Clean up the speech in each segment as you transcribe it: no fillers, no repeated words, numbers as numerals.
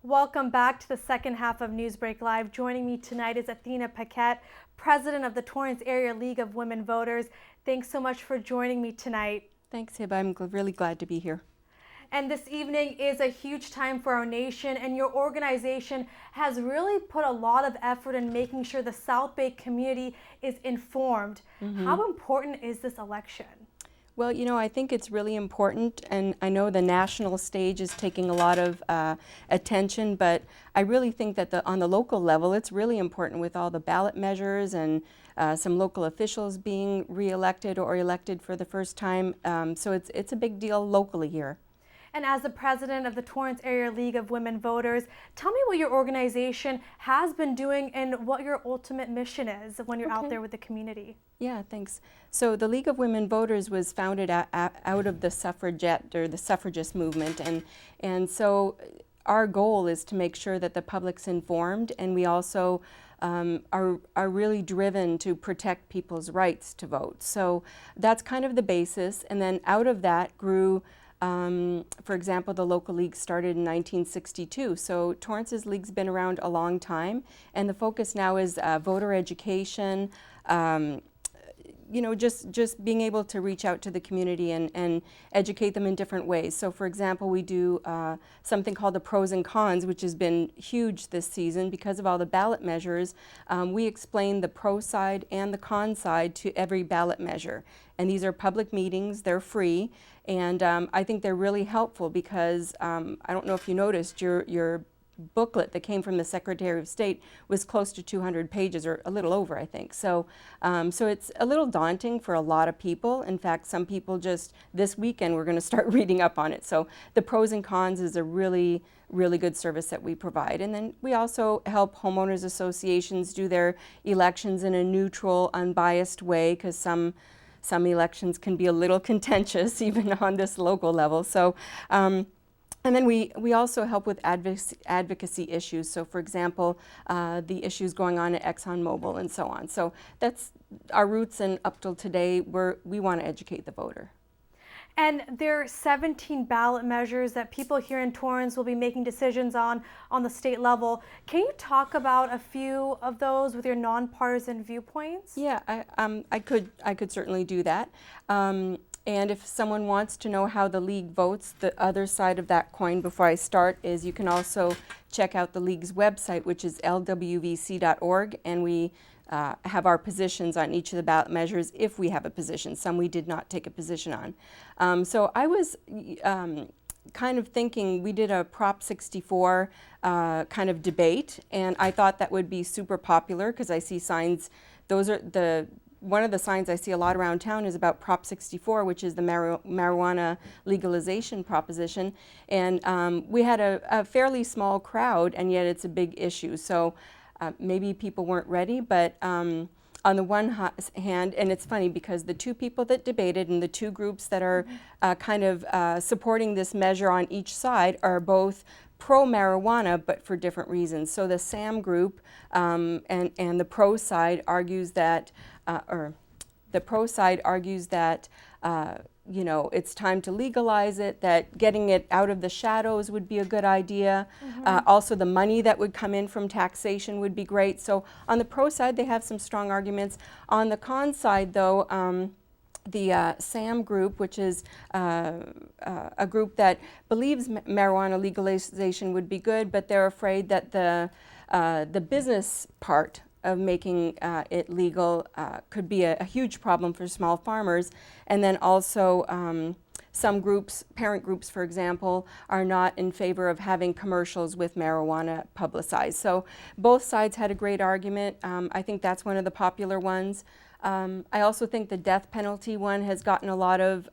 Welcome back to the second half of Newsbreak Live. Joining me tonight is Athena Paquette, President of the Torrance Area League of Women Voters. Thanks so much for joining me tonight. Thanks, HIbah. I'm really glad to be here. And this evening is a huge time for our nation, and your organization has really put a lot of effort in making sure the South Bay community is informed. How important is this election? Well, you know, I think it's really important, and I know the national stage is taking a lot of attention, but I really think that on the local level, it's really important with all the ballot measures and some local officials being re-elected or elected for the first time. So it's a big deal locally here. And as the president of the Torrance Area League of Women Voters, tell me what your organization has been doing and what your ultimate mission is when you're out there with the community. Yeah, thanks. So the League of Women Voters was founded out of the suffragette or the suffragist movement, and so our goal is to make sure that the public's informed, and we also are really driven to protect people's rights to vote. So that's kind of the basis, and then out of that grew for example, the local league started in 1962, so Torrance's league's been around a long time, and the focus now is voter education, you know, just being able to reach out to the community and educate them in different ways. So for example, we do something called the pros and cons, which has been huge this season because of all the ballot measures. We explain the pro side and the con side to every ballot measure. And these are public meetings, they're free, and I think they're really helpful because I don't know if you noticed, your booklet that came from the Secretary of State was close to 200 pages, or a little over, I think. So, so it's a little daunting for a lot of people. In fact, some people just this weekend we're going to start reading up on it. So the pros and cons is a really good service that we provide. And then we also help homeowners associations do their elections in a neutral, unbiased way, because some elections can be a little contentious even on this local level. So. And then we also help with advocacy issues. So for example, the issues going on at ExxonMobil and so on. So that's our roots, and up till today, we want to educate the voter. And there are 17 ballot measures that people here in Torrance will be making decisions on the state level. Can you talk about a few of those with your nonpartisan viewpoints? Yeah, I could certainly do that. And if someone wants to know how the league votes, the other side of that coin before I start is you can also check out the league's website, which is LWVC.org, and we have our positions on each of the ballot measures if we have a position. Some we did not take a position on. So I was kind of thinking, we did a Prop 64 kind of debate, and I thought that would be super popular because I see signs, those are one of the signs I see a lot around town is about Prop 64, which is the marijuana legalization proposition. And we had a fairly small crowd, and yet it's a big issue. So maybe people weren't ready, but on the one hand, and it's funny because the two people that debated and the two groups that are kind of supporting this measure on each side are both pro-marijuana, but for different reasons. So the SAM group and the pro side argues that, you know, it's time to legalize it, that getting it out of the shadows would be a good idea. Also the money that would come in from taxation would be great. So on the pro side, they have some strong arguments. On the con side, though, the SAM group, which is a group that believes marijuana legalization would be good, but they're afraid that the business part of making it legal could be a huge problem for small farmers. And then also some groups, parent groups for example, are not in favor of having commercials with marijuana publicized. So both sides had a great argument. I think that's one of the popular ones. I also think the death penalty one has gotten a lot of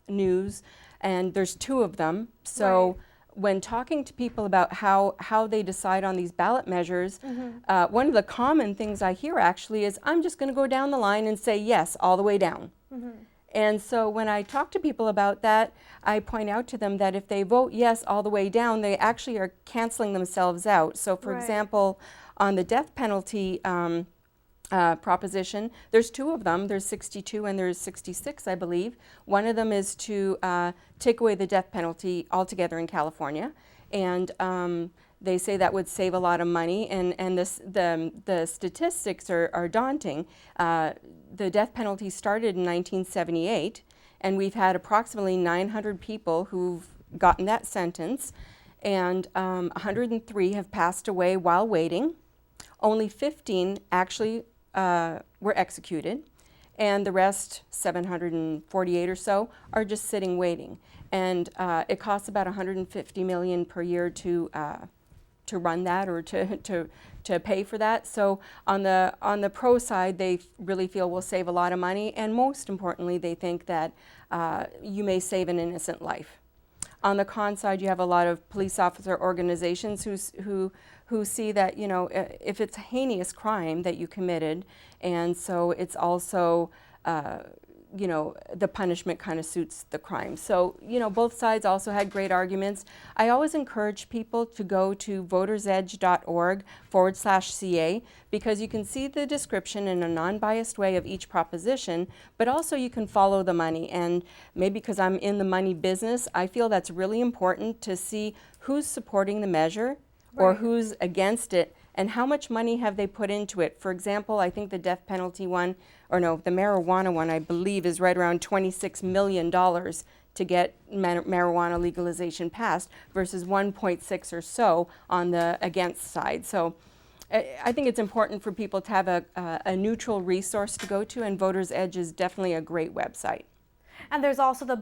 news, and there's two of them. So. Right. When talking to people about how they decide on these ballot measures, one of the common things I hear actually is, I'm just going to go down the line and say yes all the way down. And so when I talk to people about that, I point out to them that if they vote yes all the way down, they actually are canceling themselves out. So for example, on the death penalty proposition. There's two of them. There's 62 and there's 66, I believe. One of them is to take away the death penalty altogether in California. And They say that would save a lot of money, and the statistics are daunting. The death penalty started in 1978, and we've had approximately 900 people who've gotten that sentence, and 103 have passed away while waiting. Only 15 actually were executed, and the rest, 748 or so, are just sitting waiting. And it costs about $150 million per year to run that, or to pay for that. So on the pro side, they really feel we'll save a lot of money, and most importantly, they think that you may save an innocent life. On the con side, you have a lot of police officer organizations who see that, you know, if it's a heinous crime that you committed, and so it's also, you know, the punishment kind of suits the crime. So, you know, both sides also had great arguments. I always encourage people to go to votersedge.org/CA, because you can see the description in a non-biased way of each proposition, but also you can follow the money. And maybe because I'm in the money business, I feel that's really important to see who's supporting the measure, or Right. who's against it, and how much money have they put into it. For example, I think the death penalty one, or no, the marijuana one, I believe, is right around $26 million to get marijuana legalization passed, versus 1.6 or so on the against side. So I think it's important for people to have a neutral resource to go to, and Voters Edge is definitely a great website. And there's also the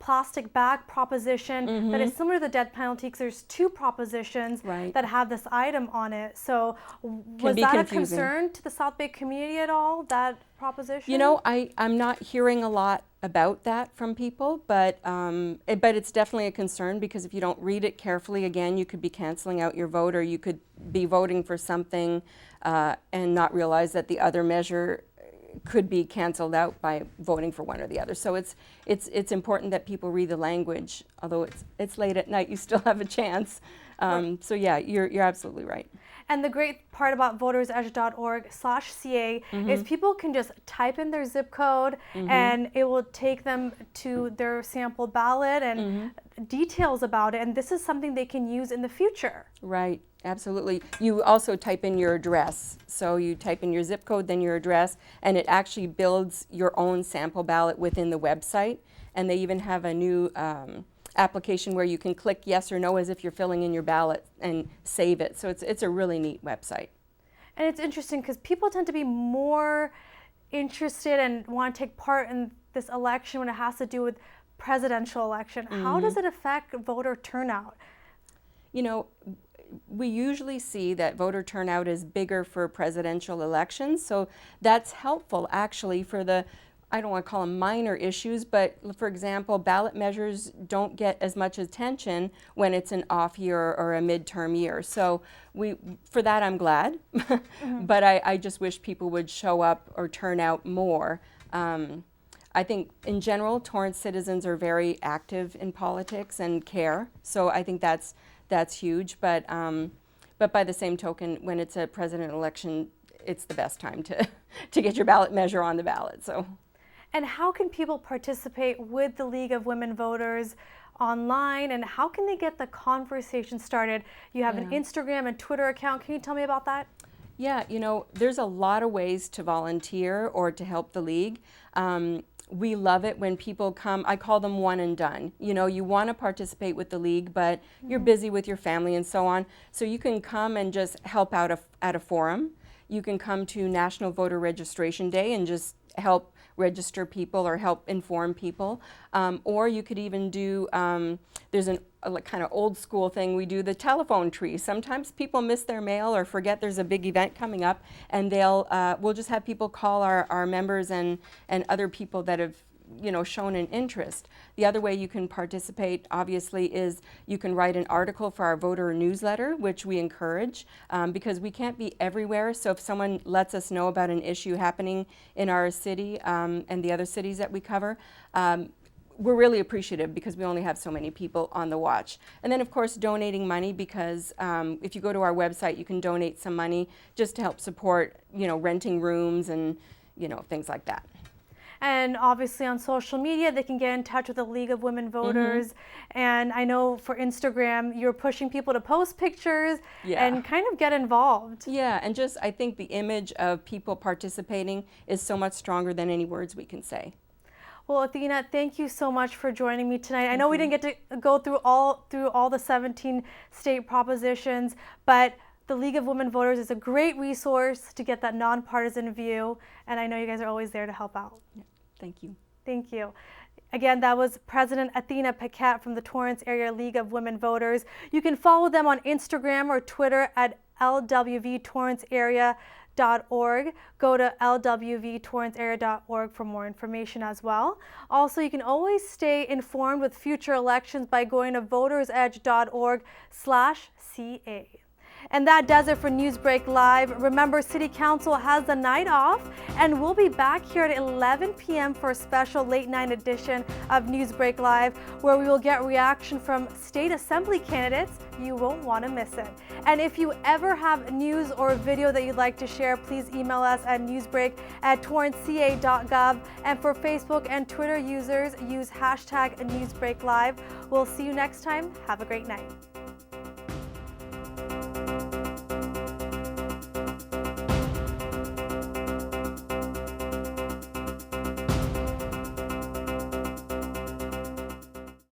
plastic bag proposition that is similar to the death penalty, because there's two propositions Right. that have this item on it. So was be that confusing. a concern to the South Bay community at all, that proposition? You know, I'm not hearing a lot about that from people, but it's definitely a concern, because if you don't read it carefully, again, you could be canceling out your vote, or you could be voting for something and not realize that the other measure could be canceled out by voting for one or the other. So it's important that people read the language. Although it's late at night, you still have a chance. So yeah, you're absolutely right. And the great part about votersedge.org/CA is people can just type in their zip code and it will take them to their sample ballot and details about it. And this is something they can use in the future. Right, absolutely. You also type in your address. So you type in your zip code, then your address, and it actually builds your own sample ballot within the website. And they even have a new application where you can click yes or no as if you're filling in your ballot and save it. So it's a really neat website. And it's interesting because people tend to be more interested and want to take part in this election when it has to do with presidential election. How does it affect voter turnout? You know, we usually see that voter turnout is bigger for presidential elections, so that's helpful actually for the, I don't want to call them minor issues, but for example, ballot measures don't get as much attention when it's an off year or a midterm year. So for that I'm glad, but I just wish people would show up or turn out more. I think in general, Torrance citizens are very active in politics and care, so I think that's huge. But by the same token, when it's a president election, it's the best time to get your ballot measure on the ballot. So. And how can people participate with the League of Women Voters online, and how can they get the conversation started? You have an Instagram and Twitter account. Can you tell me about that? Yeah, you know, there's a lot of ways to volunteer or to help the League. We love it when people come. I call them one and done. You know, you want to participate with the League, but you're busy with your family and so on. So you can come and just help out at a forum. You can come to National Voter Registration Day and just help register people or help inform people. Or you could even do, there's a kind of old school thing, we do the telephone tree. Sometimes people miss their mail or forget there's a big event coming up, and we'll just have people call our members and other people that have, you know, shown an interest. The other way you can participate, obviously, is you can write an article for our voter newsletter, which we encourage, because we can't be everywhere. So if someone lets us know about an issue happening in our city and the other cities that we cover, we're really appreciative, because we only have so many people on the watch. And then, of course, donating money, because if you go to our website, you can donate some money just to help support, you know, renting rooms and, you know, things like that. And obviously on social media, they can get in touch with the League of Women Voters. And I know for Instagram, you're pushing people to post pictures and kind of get involved. Yeah, and just I think the image of people participating is so much stronger than any words we can say. Well, Athena, thank you so much for joining me tonight. I know we didn't get to go through all the 17 state propositions, but the League of Women Voters is a great resource to get that nonpartisan view, and I know you guys are always there to help out. Yeah, thank you. Thank you. Again, that was President Athena Paquette from the Torrance Area League of Women Voters. You can follow them on Instagram or Twitter at LWVTorranceArea.org. Go to lwvtorrancearea.org for more information as well. Also, you can always stay informed with future elections by going to votersedge.org/CA. And that does it for NewsBreak Live. Remember, City Council has the night off, and we'll be back here at 11 p.m. for a special late night edition of NewsBreak Live, where we will get reaction from state assembly candidates. You won't want to miss it. And if you ever have news or video that you'd like to share, please email us at newsbreak@torranceca.gov. And for Facebook and Twitter users, use #NewsBreakLive. We'll see you next time. Have a great night.